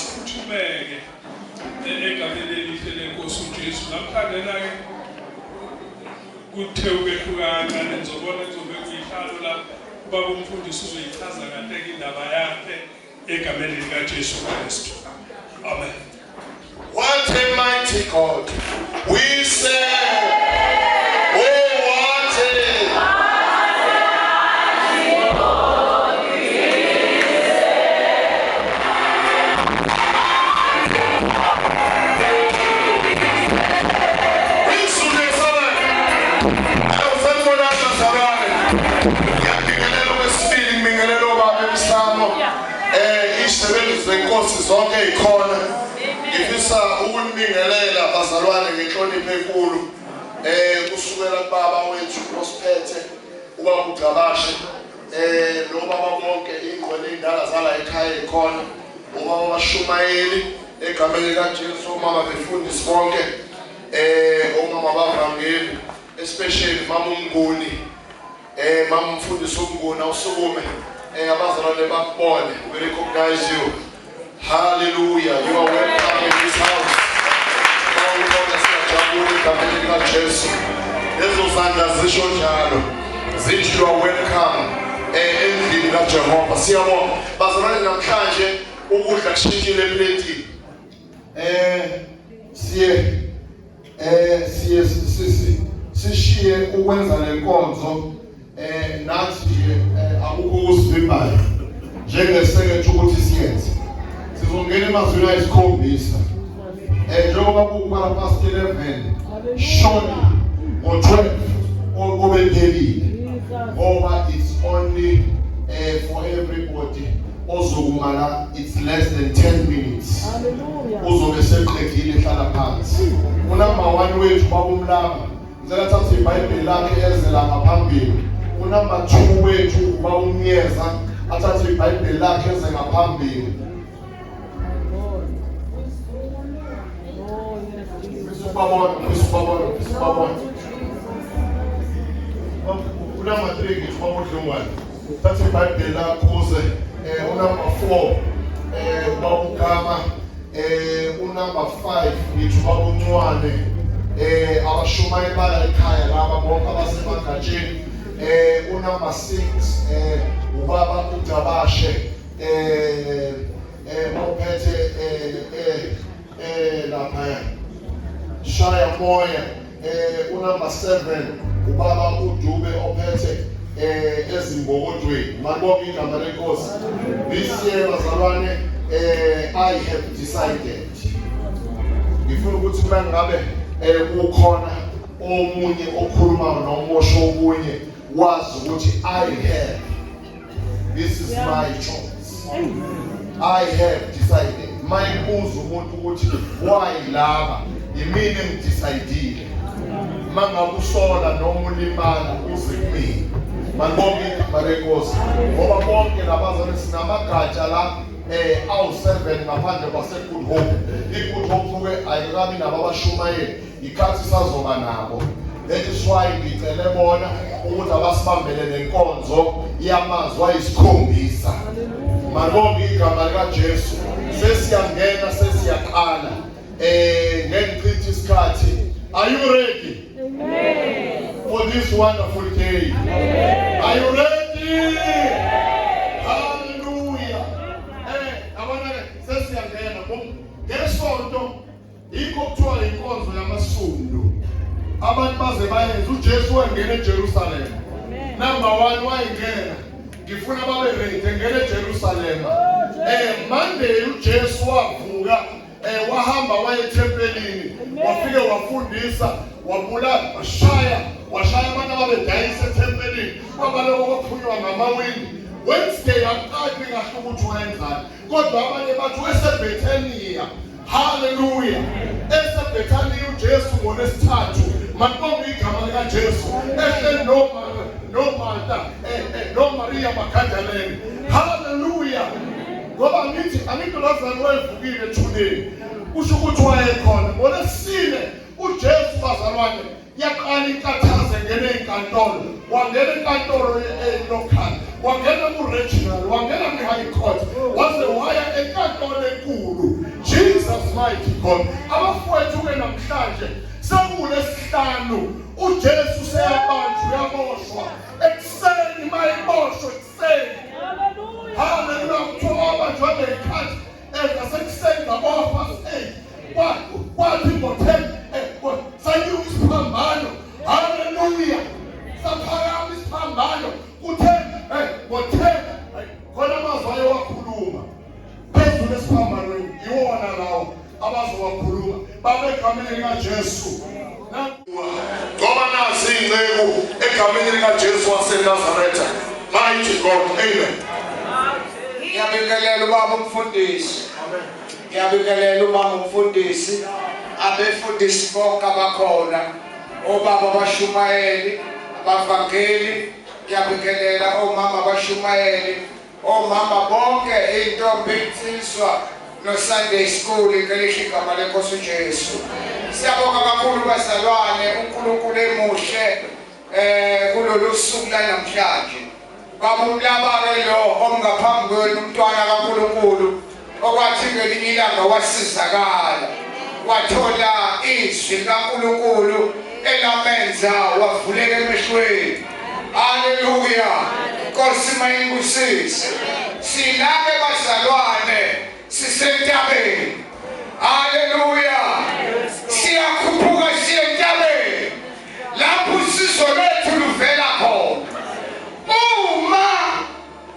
Asiphumeke egameni elihle lenkosi uJesu. Namhlanje-ke kuthe ukwehlukana nizobona kuzobe kuyihlalo la ubaba umfundisi uzoyichaza kahle indaba yakhe egameni likaJesu Kristu. Amen. What a mighty God we serve. Oh, what a zenkosi zonke ikhona ngifisa ukunibingelela bazalwane ngenhlonipho enkulu kusukela kubaba wethu Prosperity ubaba uGcabashe nobaba bonke ingqwele indala zala ekhaya ikhona ubaba Bashumayeli egameni likaJesu mama befundisi bonke omama bavangeli especially mama uMnguni mama umfundisi uMnguni awusukume abazalwane bakubone we recognize you. Hallelujah, you are welcome in this house. Bawubona siyajabula egameni likaJesu. Lezo zandla zisho njalo zithi you are welcome endlini kaJehova. Siyabonga bazalwane namhlanje ukudla kushintshile eplate. Sishiye ukwenza lenkonzo nathi nje akukho ukusivimbayo njengesekethe ukuthi siyenze sizongena emazweni ayisikhombisa njengoba kuqala past 11 shoni ngo-12 obephelile ngoba it's only for everybody ozokumala it's less than 10 minutes uzobe seqedile ehlala phansi unumber 1 wethu babumlaba ngicela thatha iBhayibheli lakhe eze la ngaphambili unumber 2 wethu babumyeza athathe iBhayibheli lakhe eze ngaphambili Babona. Unumber 3 ngisho babudlungwane. Thatha iBhayibheli lakho uze unumber 4 babugama unumber 5 ngisho babuncwane abashumayeli bala ekhaya laba bonke abasemagatsheni unumber 6 ubaba uGcabashe ophethe lapha shaya moya unumber 7 ubaba uDube ophethe ezimbokodweni mabonke igama lenkosi bisiye bazalwane I have decided ngifuna ukuthi mina ngabe kukhona omunye okhuluma nomosho omunye wazi ukuthi I have this is my choice I have decided mayibuza umuntu ukuthi why laba yimini ngidecide mangakusola noma ulimala uze kimi manibonke barenkosi ngoba bonke labazalwane sinamagatsha la awu7 ngaphandle kwase Good Hope iGood Hope ke ayikabi nababashumayeli ikhathi sazoba nabo that is why ngicele bona ukuthi abasibambele nenkonzo yamazwi ayisikhombisa manibonke igama likaJesu sesiyangena sesiyaqala ngenqithi isikhathi are you ready for this wonderful day are you ready hallelujah abona sesiyangena ngesonto yikho kuthiwa inkonzo yamasonto abantu baze bayenza uJesu wangena eJerusalem number 1 wayengena ngifuna babe ready ngene eJerusalem Monday uJesu wavuka wahamba waye tempelini wafike wafundisa wabulala washaya abantu ababedayisa tempelini kwabaloko kwaphunywa ngamawindi Wednesday aqadi kahle ukuthi wenzani kodwa abanye bathi weseBethania hallelujah eseBethania uJesu ngolesithathu manibonke igama likaJesu ehle noMartha noMaria Magdalene hallelujah ngoba ngithi angidolazana wayevukile today kusho ukuthi wayekhona ngolesine uJesu bazalwane yaqala inkathazo ngene enkantolo wangena enkantolo local wangena ku regional wangena ku high court waze waya enkantolo enkulu mighty God. Abafowethu ke namhlanje sekulesihlanu uJesu seyabanjwa uyaboshwa ekuseni mayiboshwa ekuseni. Hallelujah. Kuthiwa banjwa ngekhathi ngasekuseni ngabo-8 kwathi ngo-10 sanyuka isiphambano. Hallelujah. Saphakama isiphambano ku-10 ngo-10 khona amazwi ayewakhuluma phezulu esiphambanweni yiwona lawo abazowakhuluma babegameni likaJesu. Ngoba nasi inceku egameni likaJesu waseNazaretha. Mighty God. Amen. Ngiyabingelela ubaba umfundisi. Ngiyabingelela ubaba umfundisi. Abefundisi bonke abakhona. Obaba abashumayeli, abavangeli. Ngiyabingelela omama abashumayeli. Omama bonke intombi insizwa no Sunday school ngelisho igama lenkosi uJesu. Siyabonga kakhulu bazalwane uNkulunkulu emuhle kulolu suku lanamhlanje. Baba umlabane lo omngaphambi kwenu umntwana kaNkulunkulu okwathi ngelinye ilanga wasizakala wathola izwi kaNkulunkulu elamenza wavuleka emehlweni. Haleluya. Nkosi mayingusise. Silaphe bazalwane sisentabeni. Haleluya. Siyakhuphuka siyentabeni lapho usizo lwethu luvela khona. Uma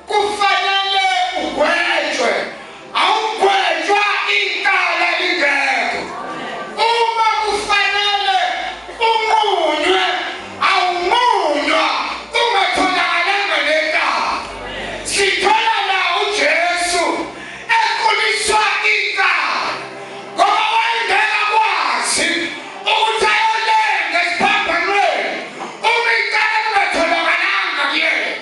kufanele ugwetshwe awugwetshwa ikala lingekho. Uma kufanele unqunywe awunqunywa ungatholakala lekala. Sithola la uJesu ekhuliswa ikala ngoba wayengeka kwazi ukuthi ayolenga esiphambanweni uma ikala lingatholakalanga kuyena.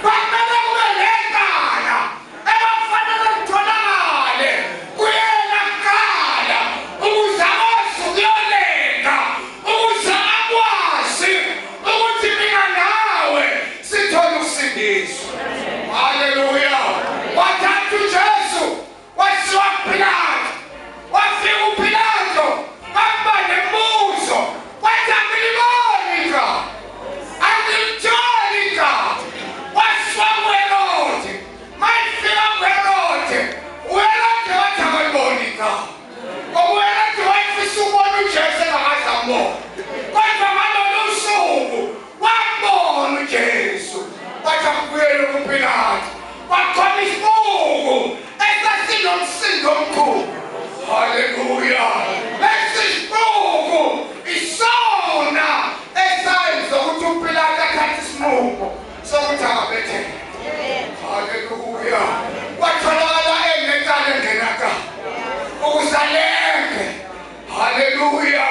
Kwamele kube lekala ebakufanele litholakale kuyena kuqala ukuze akwazi ukuyolenga ukuze akwazi ukuthi mina nawe sithole ukusindiswa. Haleluya. Wathatha uJesu wasiwa kuPilato. Wafika uPilato waba nembuzo wathi angiliboni igama, angilitholi igama. Wasiwa kuHerode. Mayefika kuHerode uHerode wathi akaliboni igama ngoba uHerode wayefisa ukubona uJesu engakaze ambone. Kodwa ngalolu suku wambona uJesu wathi akubuyele kuPilato. Wakhona isibuko esasinomsindo omkhulu. Haleluya. Lesi sibuko isona esayenza ukuthi uPilato athathe isinqumo sokuthi akabethele. Haleluya. Watholakala enecala engenaka ukuze alenge. Haleluya.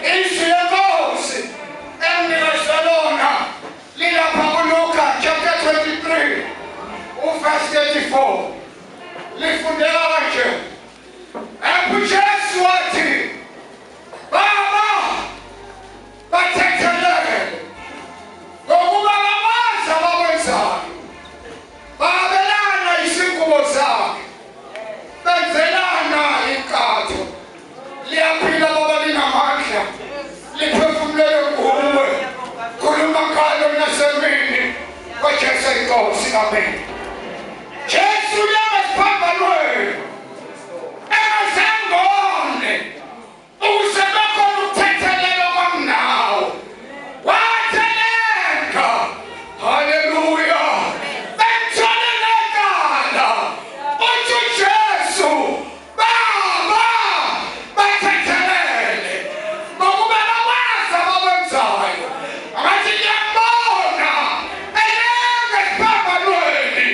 Izwi lenkosi emnika lona lilapha kuLuka chapter 23 verse 34. Lifundeka kanje. uJesu wathi Baba bathethelele ngokuba babazi abakwenzayo. Babelana izingubo zakhe benzelana inkatho. Liyaphila baba linamandla liphefumulele kuwe khuluma ngalo nasemini kwaJesu inkosi. Amen. Jesu uyabasiphambanweni engazangone ukuze bakhona ukuthethelelwa kwamnawo wathelenga. Haleluya. Bentholelekala uthi uJesu Baba bathethelele ngokuba bakwazi abakwenzayo. Akathi ngiyambona elenga esiphambanweni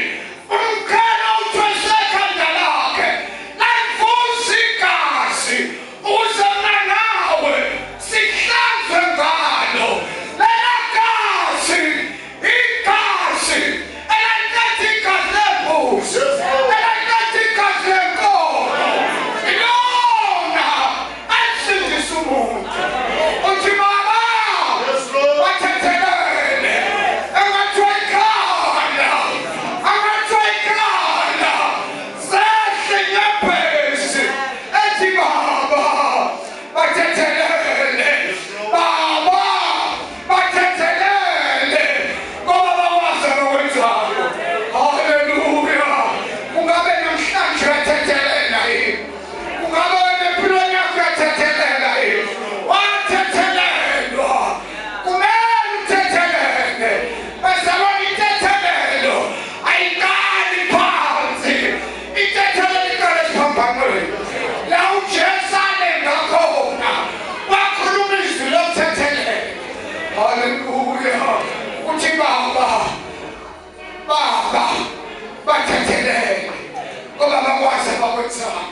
abawenzanga.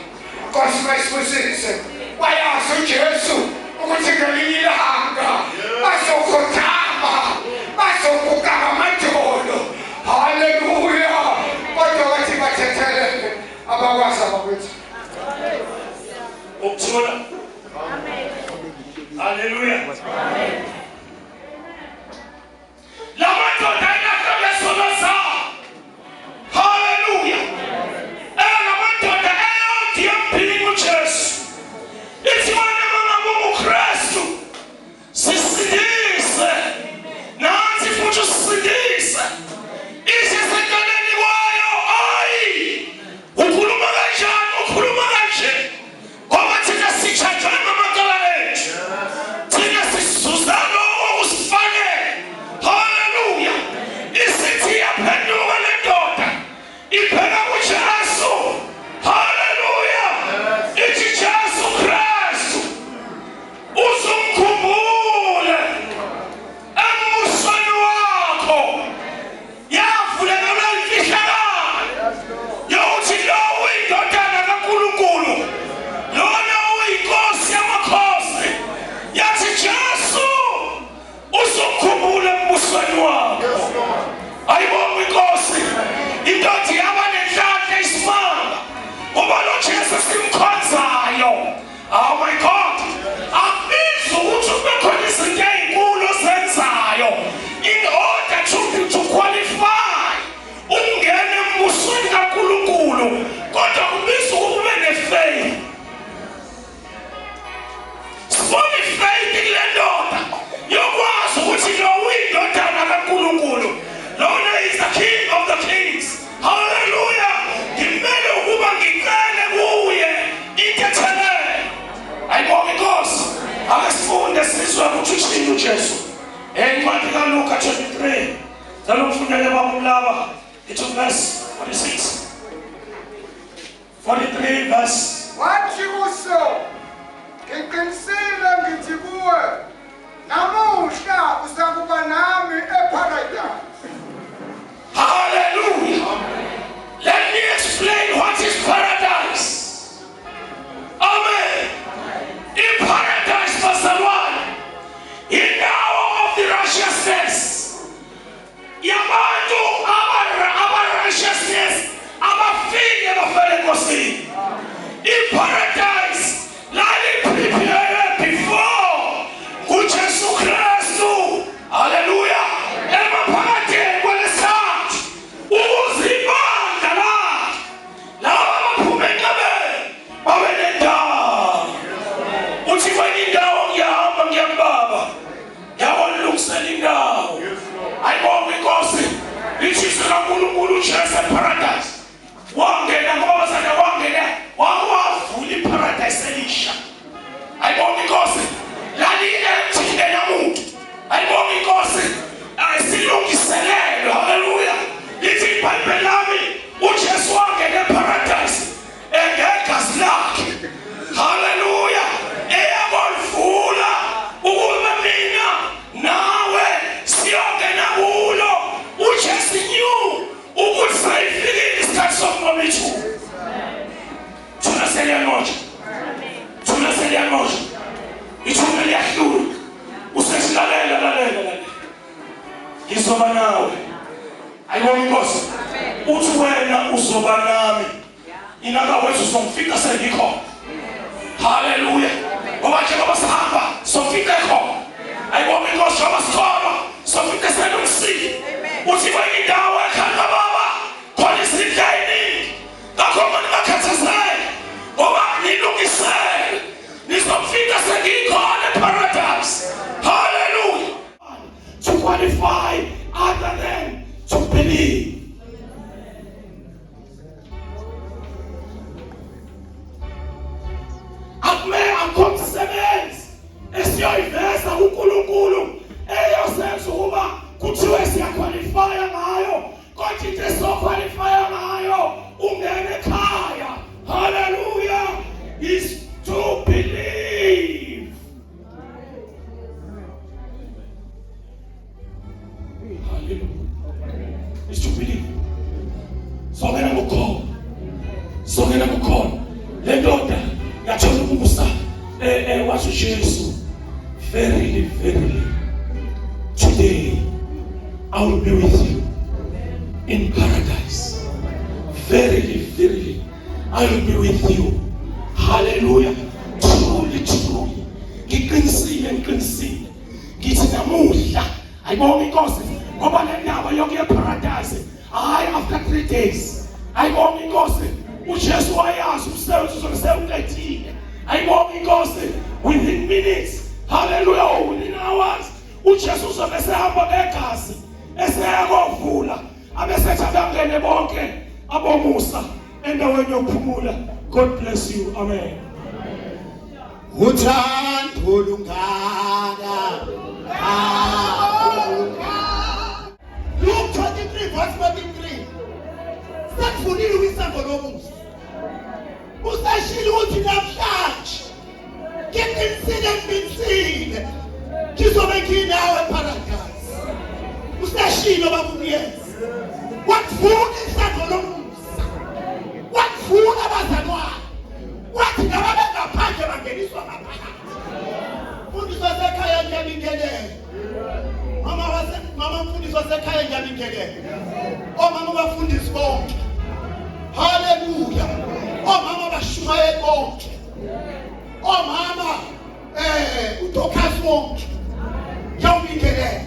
Nkosi bayisibusise. Wayazi uJesu ukuthi ngelinye ilanga bazokhothama, bazobuka ngamadolo. Haleluya. Kodwa bathi bathethelele abakwazi abakwenza. Ukuthola. Amen. Haleluya. Amen. La madoda ayakhola sono zawo. Haleluya. La madoda ayodi empilini uJesu. Ithi wena mama uKristu sisindise. Nansi futhi usindise. Isisekeleni wayo ayi. Ukhuluma kanjani? Ukhuluma kanje. Ngoba thina sithatha amagama ethu. Thina sisuzana okusifanele. Haleluya. Isithi yaphenduka le ndoda. Iphela kuJesu. Haleluya. Ithi Jesu Kristu uzumkhumbule embusweni wakho. Yavulela imfihlakalo yokuthi lo uyindodana kaNkulunkulu, lona uyinkosi yamakhosi. Yathi Jesu uzumkhumbule embusweni wakho. Ayibonge inkosi. Indoda yaba nenhlanhla isimanga ngoba lo Jesu simkhonzayo. Oh my God. Akubizwa ukuthi ube khona izinto ezinkulu ozenzayo in order to qualify ungene embusweni kaNkulunkulu. Kodwa kubizwa ukuthi ube nefaith. Sibone ifaith kule ndoda yokwazi ukuthi lo uyindodana kaNkulunkulu. Lona is the King of the Kings. Hallelujah. Ngimele ukuba ngicele kuye inthethelele. Ayibonge inkosi. Akasifunde sizwe ukuthi uthini uJesu. Encwadi kaLuka 23. Zalomfundele babulaba. It's verse 46. 43 verse. Wathi kuso, ngiqinisile ngithi kuwe, namuhla uzakuba nami eparadise. Hallelujah. Let me explain what is paradise. Amen. In paradise, verse 1, in the hour of the righteousness, yabantu aba righteousness, abafike bafele enkosini. In paradise, lali prepared before kuJesu Kristu. Hallelujah. Emaphakatheni kwelesathi ukuzibanda lakhe. Laba abaphume enkabeni babe nendawo. Uthi kwenye indawo ngiyahamba ngiyambaba. Ngiyawalungisela indawo. Ayibonge inkosi. Ithisa kaNkulunkulu uJesu eparadise. Wangena ngoba sana wangena wawavula iparadise elisha. Ayibonge inkosi. Lali empty enamuntu. Ayibonge inkosi. Ayisilungiselelwe. Haleluya. Lithi iBhayibheli lami uJesu wangena eparadise engegazi lakhe. Haleluya. Eyakolivula ukuba mina nawe siyongena kulo. uJesu knew ukuthi sayifikile isikhathi sokunqoba ithuba. Thina seliyamoja. Thina seliyamoja. Ithuba liyahlula. Usesilalela. Ngizoba nawe. Ayibonge inkosi. Uthi wena uzoba nami. Inaka wethu songifika sengikho. Haleluya. Ngoba njengoba sihamba sofika khona. Ayibonge inkosi ngoba sikhona sofika selungisile. Uthi kwenye indawo ekhanda baba khona izinto eziningi. Ngakho manje ngakhathazeke ngoba nilungisele. Nizofika sengikhona eparadise. Hallelujah. To qualify other than to believe. Akume akhomsebenzi esiyoyiveza uNkulunkulu eyosenza ukuba kuthiwe siyaqualifya ngayo. Kodwa into esizoqualifya ngayo ungene ekhaya. Hallelujah. Is to believe. Hallelujah. Is to believe. Songena kukhona. le ndoda yathola umusa wathi uJesu, verily today I will be with you in paradise. Verily I will be with you. Hallelujah. Truly ngiqinisile ngithi namuhla ayibonga inkosi ngoba le ndaba yokuya paradise hayi after 3 days. Ayibonga inkosi uJesu wayazi umsebenzi uzosewuqedile. Ayibonga inkosi within minutes, hallelujah, within hours uJesu uzobe sehamba ngegazi eseyakovula abesethi abangene bonke abomusa endaweni yokuphumula. God bless you. Amen. Uthando lungaka. Luke 23 verse 43. Sekufundile wisango lomusa. Usashilo uthi namhlanje ngiqinisile ngizobe nginawe paradise. Usashilo babuyeza. Wakufuna isango lomusa. Wakufuna abazalwane. Wathi nababe ngaphandle bangeniswa ngaphakathi. Mfundiswa sekhaya ngiyabingelele. Mama mfundiswa sekhaya ngiyabingelele. Omama bafundisi bonke. Hallelujah. Omama bashumaye bonke. Omama uDokas bonke. Ngiyabingelele.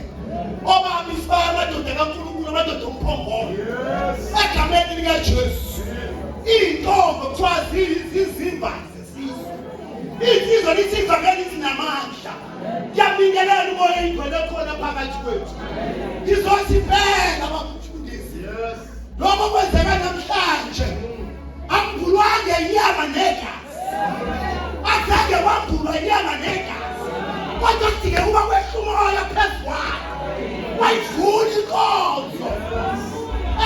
Omama isibaya amadoda kaNkulunkulu, amadoda omphongolo. Egameni likaJesu. Intombi kuthiwa zizimba zesizwe. Insizwa lisizwa ngeke izinamandla. Ngiyabingelela umoya ingcwele khona phakathi kwethu. Ngizosibheka abafundisi. Lokho kwenzeka namhlanje akubulwange inyama negazi. Akuzange wambulwa inyama negazi. Kodwa kudinge kuba kwehlumoya phezu kwakho. Wayivula inkonzo.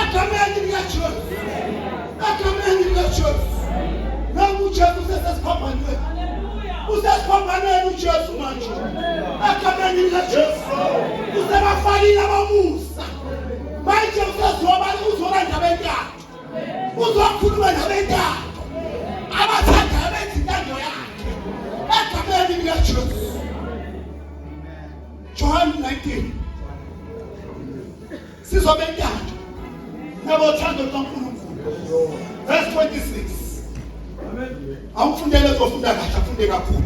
Egameni likaJesu. Akameni likaJesu. Namu uJesu usesesiphambanweni. Usesiphambanweni uJesu manje. Akameni likaJesu. Usebafakile abamusa. Manje uzola nabentathu. Uzokhuluma nabentathu. Abathanda abenza intando yakhe. Akameni likaJesu. John 19. Sizobentathu. Nabothando kaNkulunkulu. Verse 26. Awufundele uzofunda kahle, afunde kakhulu.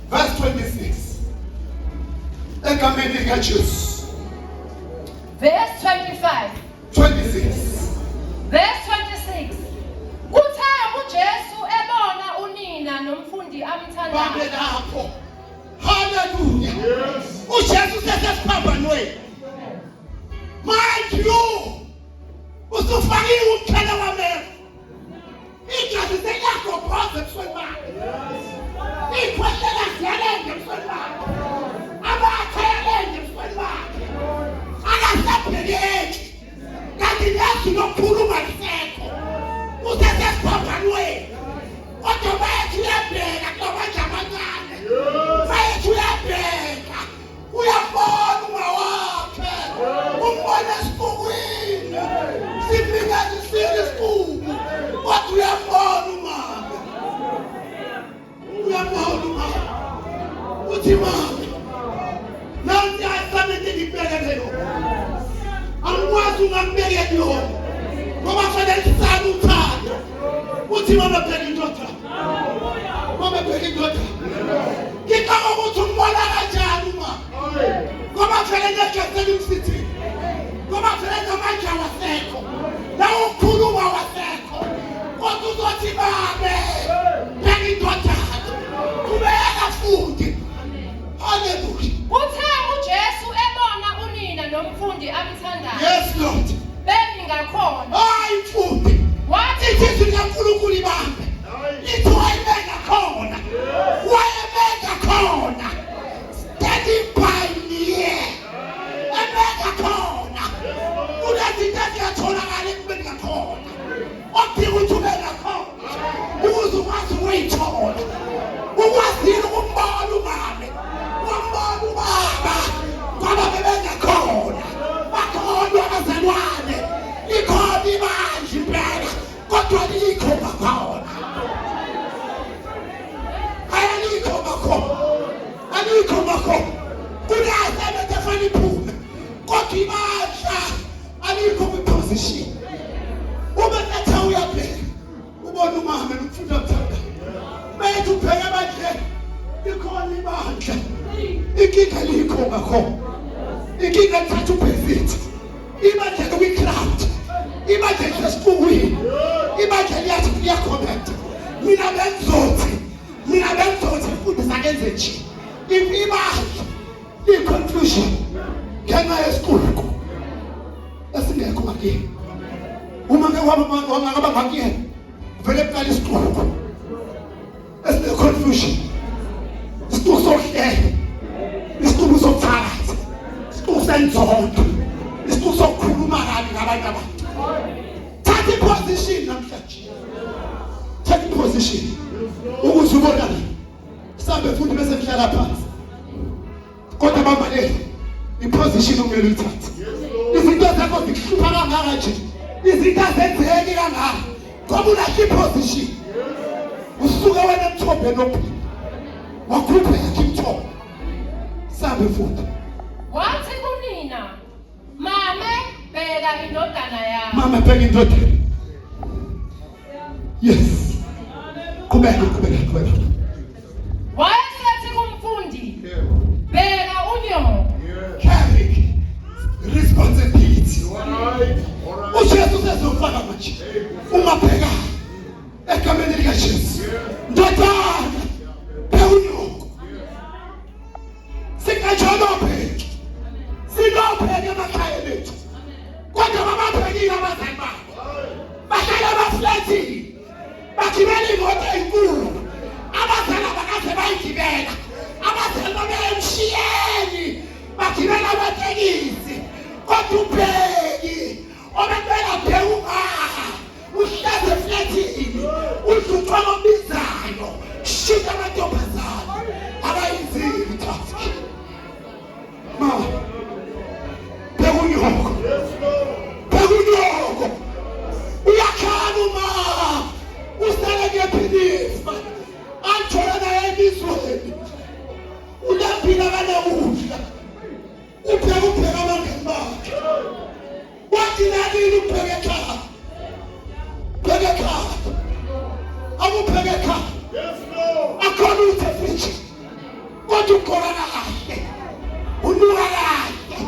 Verse 26. Egameni likaJesu. Verse 25. 26. Verse 26. Kuthe uJesu ebona unina nomfundi amthandayo. Bambe lapho. Hallelujah. uJesu sesesiphambanweni. Mind you. Usufakiwe umthela wamehlo. Igazi selakho phansi ebusweni bakhe. Ikhwehlela ziyalenge ebusweni bakhe. Abathe yalenge ebusweni bakhe. Akasabhekeki. Kanti nathi nokukhuluma lisekho. Usesesiphambanweni. Kodwa bayethu uyabheka kubanje abancane. Bayethu uyabheka. Uyabona uma wakhe. Umbona esifubwini. Sifika isifubu. Kodwa uyabona umama. Uyabona umama. Uthi mama. Nanti asamete ngibheke lelo. Angikwazi ungambeke kuyona. Ngoba fanele sisale uthando. Uthi mama bheka indoda. Mama bheka indoda. Ngicela ukuthi umbona kanjani uma. Ngoba fanele ngekhethe umsithi. Ngoba fanele namanje wasekho. La ukhuluma wasekho. Kodwa uzothi babe. Bheka indoda. Kubeka futhi. Hallelujah. Uthe uJesu ebona unina nomfundi amthandayo. Yes Lord. Bemi ngakhona. Hayi mfundi. Wathi Ithi likaNkulunkulu ibambe. Ithi wayibeka khona. Wayibeka khona. Standing by me. Ebeka khona. Unathi ntathi yatholakala ekubeka khona. Odinga ukuthi ubeka khona. Ukuze ukwazi ukuyithola. Ukwazile ukumbona umame. Umbona ubaba. Ngoba bebeka khona. Bakhona abazalwane. Ikhona ibandla impela. Kodwa likho bakhona. Inkinga likho ngakho. Inkinga thatha ubhezithi. Imanje kwi-crowd. Imanje esifukweni. Imanje liyathi liyakhomenta. Mina benzothi futhi sakenze nje. Imanje i-conclusion ngenxa yesiqubuko esingekho ngakini. Uma ngaba ngakuyena vele kuqala isiqubuko esine-confusion, isiqubuko sokuhleka, isiqubuko sokuthakaza, isiqubuko senzondo, isiqubuko sokukhuluma kabi ngabantu abantu. Thatha iposition namhlanje, thatha iposition ukuze ubonane. Sambe futhi bese kuhlala phansi. Kodwa babalele iposition okumele uyithathe. Izinto zakho zikuhlupha kangaka nje, izinto azenzeki kangaka ngoba unakho iposition. Usuke wena emthombe nophila wakhupha yakho imthombo. Sambe futhi Wathi kunina, mame bheka indodana yakho. mama bheka indodana. Yes. Kubeka. Wayesethi kumfundi, bheka unyoko. Carry responsibility. uJesu sezofaka manje. Ungabheka egameni likaJesu. Ndodana, bheka unyoko. Singajonophe. Sinophe emakhaya lethu. Kodwa bababhekile abazali babo. Bahlala baflethi. Bagibela imoto enkulu. Abazali abakaze bayigibela. Abazali babemshiyeni. Bagibela abatekisi. Kodwa ubheki obebela bheka uhleze eflethini. Udluthwa ngobizayo. Shika amantombazane abayizini task. Ma bheka unyoko. Uyakhaluma. Usele ngephilisa. Anthola naye emizweni. Uyaphila kanewudla. Ubheka abangani bakhe. Wathi nani ubheka ekhaya. Bheka ekhaya. Akubheka ekhaya. Akhona uthefisha. Kodwa ukhona kahle. Unuka kahle.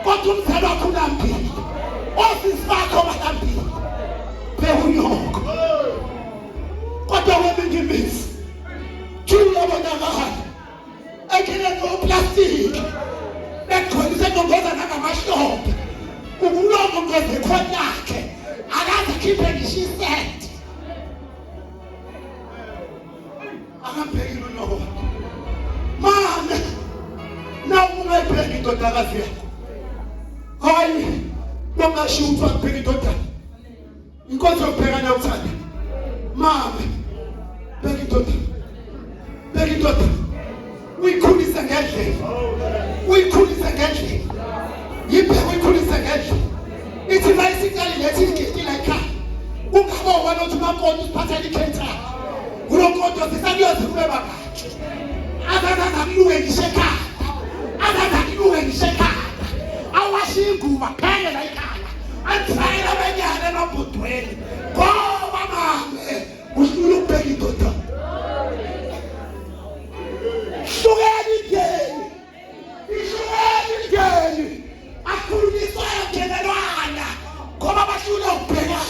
Kodwa umzali wakho unampilo. Ofisi bakho banampilo. Bheka unyoko. Kodwa wena ngimisi. Thula bonakala. Ekhele ngoplastic. Bekholise ngongeza nangamahlobo. Ukulongo ngeze khona yakhe. Akaze khiphe ngishisete. Akambheki unyoko. Mama. Nawu ungayibheki indodakazi yakho. Hayi. Bongashuthwa kubheka indodana. Inkonzo yokubhekana uthanda. Mama, bheka indodana. Uyikhulisa ngendlela. Yibheka uyikhulisa ngendlela. Ithi bayisiqali lethi igidi la ekhaya. Ungabona ukuthi umakonto usiphatha ikhentha. Kulokonto sisakuyoze kube bakhe. Azaza kulunge ngishe ekhaya. Awashiya inguba phele la ekhaya. Antsayela benyane nobudweni. Ngoba mame usifuna ukubheka indodana. Shukela igeni. Akhulunyiswa ngenelwana. Ngoba bafuna ukubheka.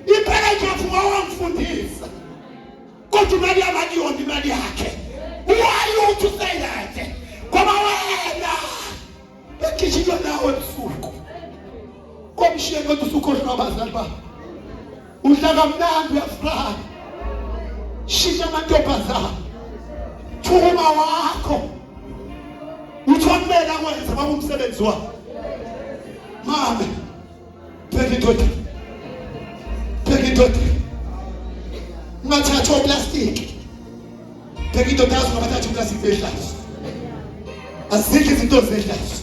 Impela nje wawamfundisa. Kodwa imali yabaniyona imali yakhe. Why you to say that? Ngoba wena bekishilo nawe ebusuku. Komshiye kodwa usukhohlwa abazali bakho. Uhlaka mnandi uyafrana. Shisha amantombazane. Thuma wakho. Uthomela kwenza baba umsebenzi wakho. Mama. Bheka indodana. Ungathatha oplastic. Bheka indodana ungathatha uplastic ehlazo. Azikho izinto zehlazo.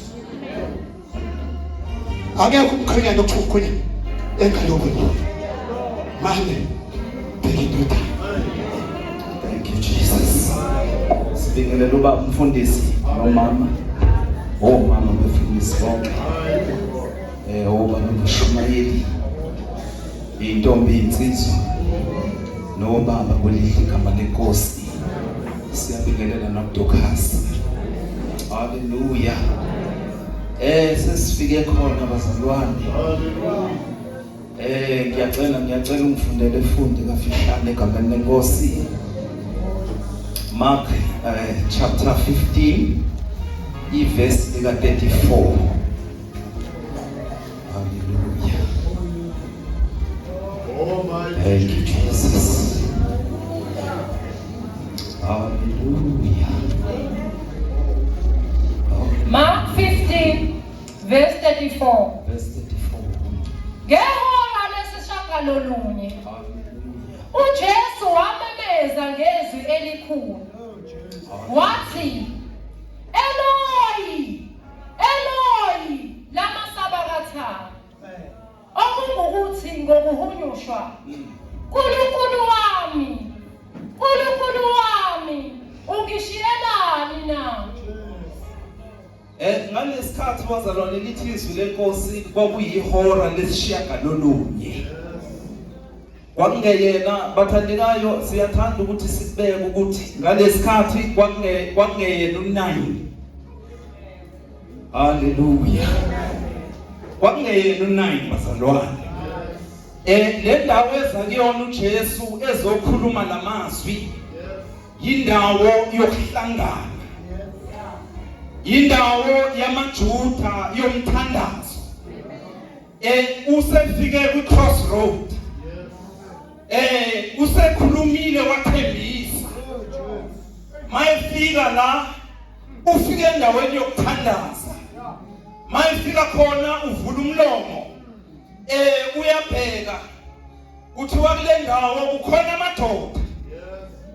Akekho umkhwenyana okukhwenyana engaloboni. Mama. Bheka indodana. Thank you, Jesus. Sibingelela uba umfundisi nomama. Omama befundisi bonke. Obaba noMshumayeli. Intombi insizwa. Nobaba kwelihle igama lenkosi. Siyabingelela noDokhasi. Hallelujah. Sesifike khona bazalwane. Ngiyacela ungifundele ifundi kafishane egameni leNkosi. Mark chapter 15 verse 34. Hallelujah. Thank you, Jesus. Hallelujah. Mark 15 verse 34. Verse 34. Ngehora lesishagalolunye uJesu wamemeza ngezwi elikhulu wathi, Eloi, Eloi, lama sabakthani? Okungukuthi ngokuhunyushwa, Nkulunkulu wami, Nkulunkulu wami, ungishiyelani na? Ngalesikhathi bazalwane lithi izwi leNkosi kwakuyihora lesishagalolunye. Kwakungeyena bathandekayo siyathanda ukuthi sibeke ukuthi ngalesikhathi kwakungeyena u9. Hallelujah. Kwakungeyena u9 bazalwane. Le ndawo ezakuyona uJesu ezokhuluma lamazwi yindawo yokuhlangana. Indawo yamaJuda yomthandazo. Usefike ku-crossroad. Usekhulumile wathembisa. Mayefika la ufike endaweni yokuthandaza. Mayefika khona uvula umlomo. Uyabheka. Kuthiwa kule ndawo kukhona amadoda.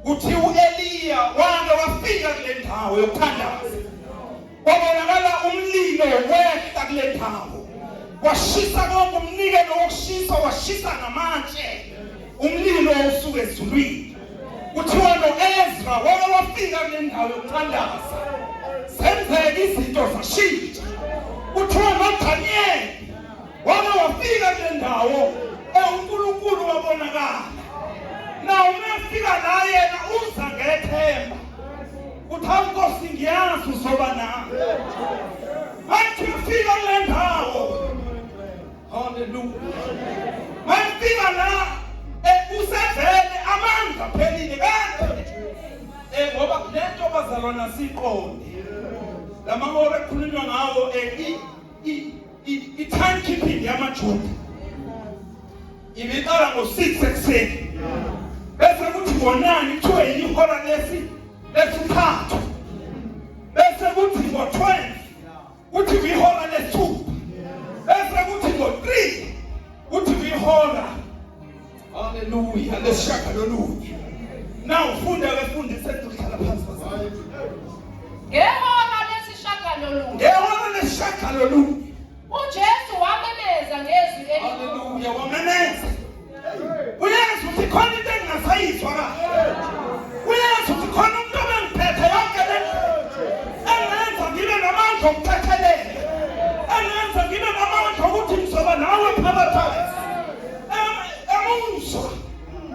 Kuthi uEliya wake wafika kule ndawo yokuthandaza. Kwabonakala umlilo wehla kule ndawo. Washisa konke umnikelo wokushisa washisa namatshe. Umlilo usuke ezulwini. Kuthiwa noEzra wake wafika kule ndawo yokuthandaza. Senzeka izinto zashintsha. Kuthiwa noDaniel wake wafika kule ndawo. uNkulunkulu wabonakala. Na umefika la yena uza ngethemba. Uthi Nkosi ngiyazi uzoba nami. Athi ufika kule ndawo. Hallelujah. Mayifika la usevele amandla phelile kanti ngoba lento bazalwana siqonde. Lamahora ekhulunywa ngawo i-time keeping yamaJuda. Ibiqala ngo6 ekuseni. Bese kuthi ngo9 kuthiwe yihora lesithathu. Bese kuthi ngo12 kuthi ihora lesithupha. Bese kuthi ngo3 kuthi ihora. Hallelujah. Lesishagalolunye. Now ufunda befundise ukuhlala phansi bazalwane. Ngehora lesishagalolunye. Ngehora lesishagalolunye. uJesu wamemeza ngezwi elikhulu. Hallelujah. Wamemeza. Uyazi ukuthi khona into engingasayizwa kahle. Uyazi ukuthi khona umuntu obengiphethe yonke le engenza ngibe namandla okuthethelela. Engenza ngibe namandla ukuthi ngizoba nawe phakathi. Emuzwa.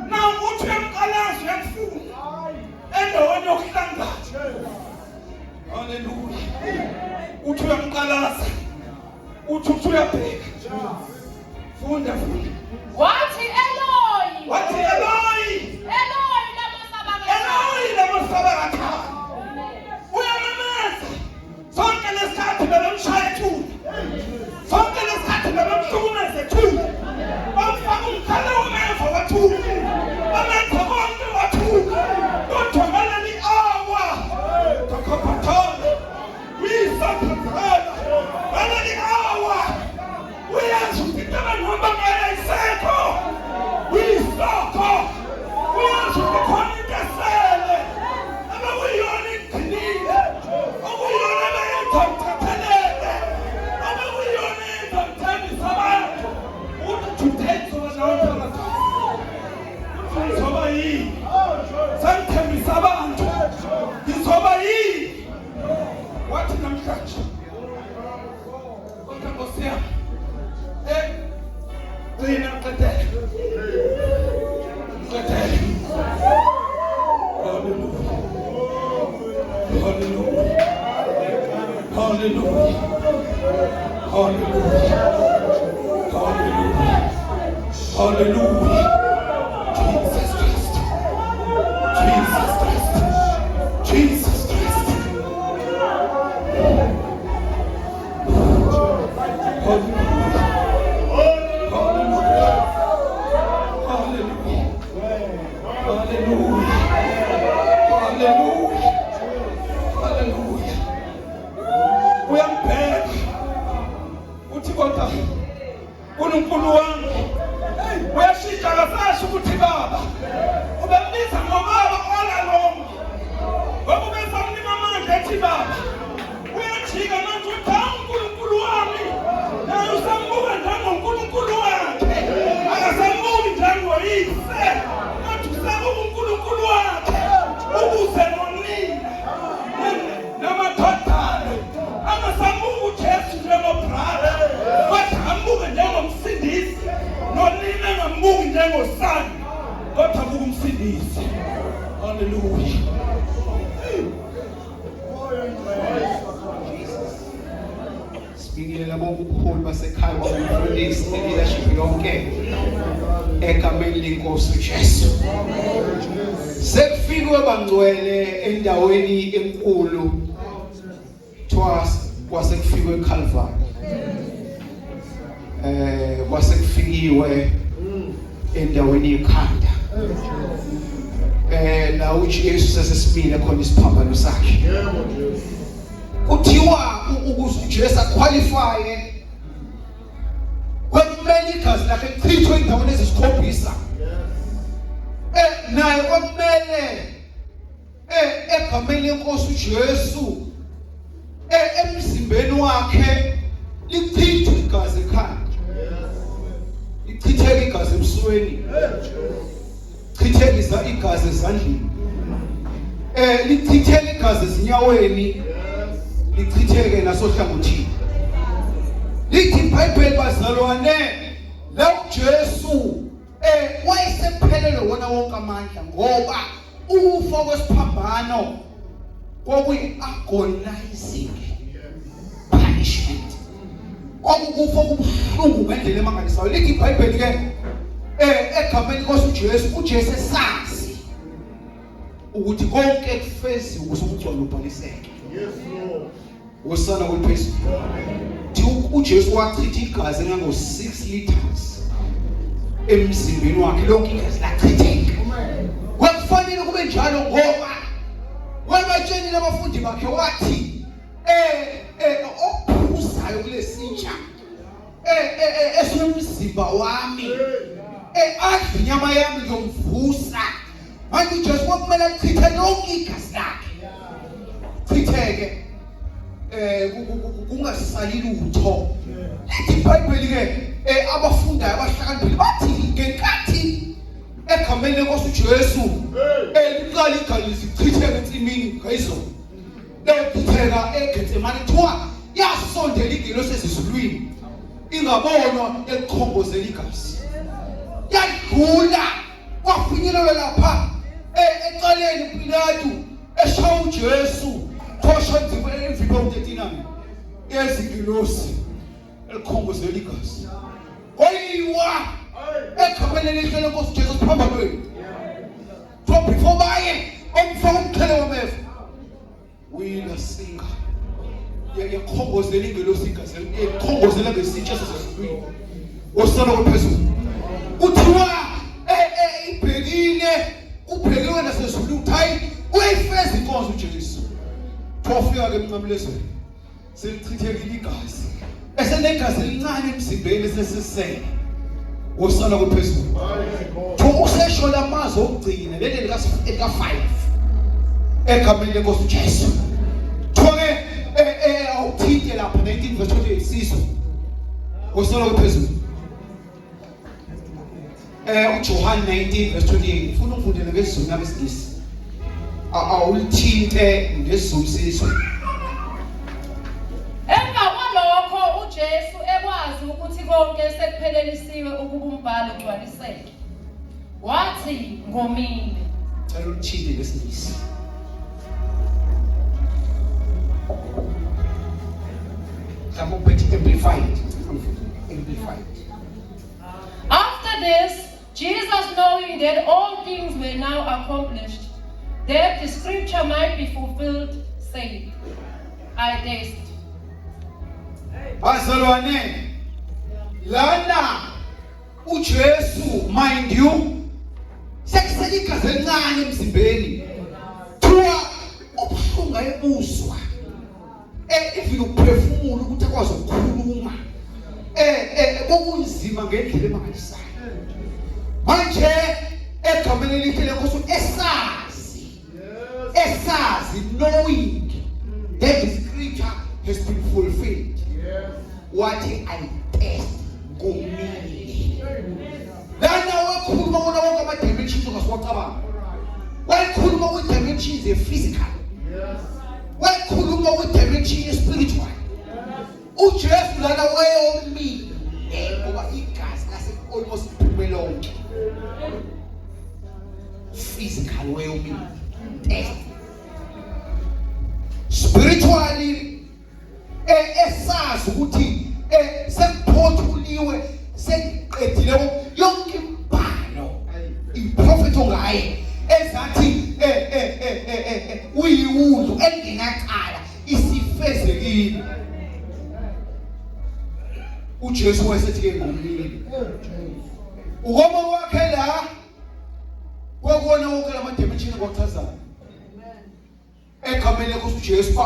Na ukuthi emqalazi yemfundo. Endaweni yokuhlangana. Hallelujah. Uthi uyamqalaza. Uthi uyabheka. Funda. Wathi Eloi. Wathi Eloi. Eloi lama sabakthani. Eloi lama sabakthani. Uyamemeza. Sonke lesikhathi bebemshaya ethuna. Sonke lesikhathi bebemhlukumeza ethuna. Bamfaka umkhala womeva wathuna. Bamenza konke wathuna. Kodwa ngaleli hour takaphathana. Uyisaphathana. Ngaleli hour uyazi ukuthi abahamba ngayo ayisekho. Uyisoko. Uyazi ukuthi khona into esele. Abakuyona igcinile. Okuyona abayenza ukuthathelele. Abakuyona into ekuthembisa abantu. Ukuthi today soba nawe phakathi. Hallelujah. Hallelujah. Hallelujah. Hallelujah. Jesus Christ. Jesus Christ. Jesus Christ. Hallelujah. Hallelujah. Hallelujah. Hallelujah. Hallelujah. Hallelujah. Uyambheka uthi kodwa uNkulunkulu wami uyashintsha kasasho ukuthi baba ubembiza ngobaba olalonke ngoba ubefuna amandla ethi baba uyajika manje uthi uNkulunkulu wami naye usambuka njengoNkulunkulu wakhe akasambuki njengoyise kodwa usabuka uNkulunkulu wakhe ukuze nonina namathothane angasambuki uJesu njengobrother kodwa ambuke njengomsindisi nonina angambuki njengosana kodwa abuke umsindisi. Hallelujah. Sibingelela bonke ubuholi basekhaya babefundisi leadership yonke egameni lenkosi uJesu. Sekufikwe bangcwele endaweni enkulu kwasekufikwe eCalvary. Kwasekufikiwe endaweni yekhanda. La uJesu sesimile khona isiphambano sakhe. Kuthiwa ukuze uJesu aqualifye kwekumele igazi lakhe lichithwe endaweni ezisikhombisa. Naye kwakumele egameni lenkosi uJesu emzimbeni wakhe lichithwe igazi ekhanda. Lichitheke igazi ebusweni. Lichitheke igazi ezandleni. Lichitheke igazi ezinyaweni. Lichitheke nasohlangothini. Lithi iBhayibheli bazalwane la uJesu wayesephelele wona wonke amandla ngoba ufa kwesiphambano kwakuyi-agonizing punishment. Kwakukufa kubuhlungu ngendlela emangalisayo. Lithi iBhayibheli ke egameni lenkosi uJesu esazi ukuthi konke kufeziwe ukuze ukugcwala ubhaliseke. Wosana kuliphezulu. uJesu wachitha igazi engango-6 liters emzimbeni wakhe, lonke igazi lachitheka. Kwakufanele kube njalo ngoba wabatshenile abafundi bakhe wathi ophuzayo kulesitsha esomzimba wami adla inyama yami ngiyomvusa. Manje uJesu kwakumele achithe lonke igazi lakhe, chitheke kungasali lutho. Lithi iBhayibheli ke abafundayo abahlakaniphile bathi ngenkathi egameni lenkosi uJesu liqala igazi lichitheke ensimini ngayizolo lechitheka eGetsemane kuthiwa yasondela ingelosi esezulwini ingabonwa elikhongozela igazi yadlula kwafinyelela lapha ecaleni uPilato eshaya uJesu thosha emvipho 39 yezingilosi elikhongozela igazi koyiwa egameni elihle lenkosi uJesu phambilweni from before baye omfaka umqhele wameva wina singa yakhongozela ingelosi igazi elikhongozela ngesitsha sesezulwini osana kwaphezulu. Kuthiwa ibhekile ubhekiwe nasezulwini uthayi uyayifeza inkonzo uJesu. Phofika ke emncamlezweni selichithekile igazi esenegazi elincane emzimbeni sesisele osana kwaphezulu. Usesho lamazwi okugcina leli lika-5 egameni lenkosi uJesu. Thoke awuthinte lapha 19 verse 28 siso osana kwaphezulu. uJohn 19 verse 28 ufuna ukufundela ngesizulu nabesilisa awulithinte ngesizulu sizwe. Emva kwalokho uJesu ekwazi ukuthi konke sekuphelelisiwe ukuba umbhalo ugcwaliseke wathi ngomile. Cela ulithinte ngesilisa. Amplified. After this, Jesus, knowing that all things were now accomplished, that the scripture might be fulfilled, said, I taste. Bazalwane, lana uJesu, mind you, sekuselikaze elincane emzimbeni. Thuwa ubuhlungu ayebuzwa. If you perfume ukuthi akwazi ukukhuluma. Bokunzima ngendlela emangalisayo. Manje egameni elithi lenkosi esazi knowing that the scripture has been fulfilled. What I test ngomile. Lana wakhuluma wona wonke ama dimensions ongasiwacabanga. Wakhuluma with dimensions physical. Wakhuluma with dimensions spiritual. uJesu lana wayomile ngoba igazi lase almost iphume lonke. Physical wayomile. Spiritually esazi ukuthi sekuphothuliwe sekuqedile yonke imbalo iprofeti ongaye ezathi uyiwudlu engenaqala isifezekile. uJesu wayesethi ngomlilo ukoma wakhe la kwakona wonke lamadimension kwachazayo egameni lenkosi uJesu